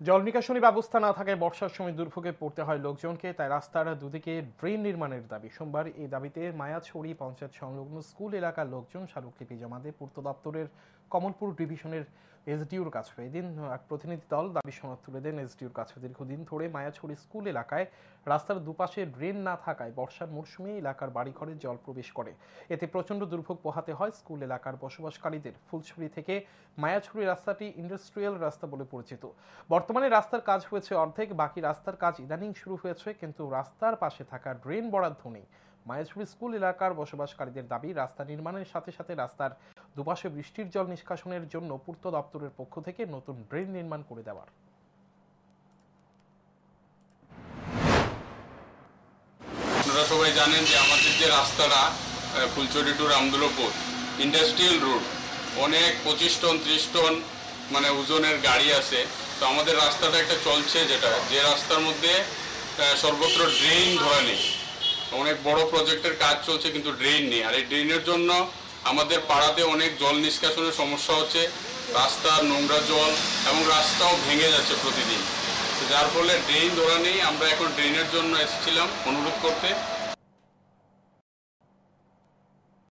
জল নিকাশনী ব্যবস্থা না থাকায় বর্ষার সময় দুর্ভোগে পড়তে হয় লোকজনকে, তাই রাস্তার দুদিকে ড্রেন নির্মাণের দাবি। সোমবার এই দাবিতে মায়াছড়ি পঞ্চায়েত সংলগ্ন স্কুল এলাকার লোকজন স্মারকলিপি জমা দেয় পূর্ত দপ্তরের কমলপুর ডিভিশনের এসডিওর কাছে। এদিন এক প্রতিনিধি দল দাবি সনদ তুলে দেন এসডিওর কাছে। দীর্ঘদিন ধরে মায়াছড়ি স্কুল এলাকায় রাস্তার দুপাশে ড্রেন না থাকায় বর্ষার মরশুমে এলাকার বাড়িঘরে জল প্রবেশ করে। এতে প্রচণ্ড দুর্ভোগ পোহাতে হয় স্কুল এলাকার বসবাসকারীদের। ফুলছড়ি থেকে মায়াছড়ি রাস্তাটি ইন্ডাস্ট্রিয়াল রাস্তা বলে পরিচিত। বর্তমানে রাস্তার কাজ হয়েছে অর্ধেক, বাকি রাস্তার কাজ ইদানিং শুরু হয়েছে, কিন্তু রাস্তার পাশে থাকা ড্রেন বরাদ্দ নেই। মায়াছড়ি স্কুল এলাকার বসবাসকারীদের দাবি, রাস্তা নির্মাণের সাথে সাথে রাস্তার দুপাশে বৃষ্টির জল নিষ্কাশনের জন্য পূর্ত দপ্তরের পক্ষ থেকে নতুন ড্রেন নির্মাণ করে দেওয়ার। আপনারা সবাই জানেন যে আমাদের যে রাস্তাটা ফুলছড়ি টু রামদুলপুর ইন্ডাস্ট্রিয়াল রোড, অনেক 25 টন 30 টন মানে ওজনের গাড়ি আছে। তো আমাদের রাস্তাটা একটা চলছে, যে রাস্তার মধ্যে সর্বত্র ড্রেন ধরা নেই। অনেক বড় প্রজেক্টের কাজ চলছে কিন্তু ড্রেন নেই। আর এই ড্রেনের জন্য আমাদের পাড়াতে অনেক জল নিষ্কাশনের সমস্যা হচ্ছে, রাস্তার নোংরা জল এবং রাস্তাও ভেঙে যাচ্ছে প্রতিদিন। যার ফলে ড্রেন ধরা নেই। আমরা এখন ড্রেনের জন্য এসেছিলাম অনুরোধ করতে।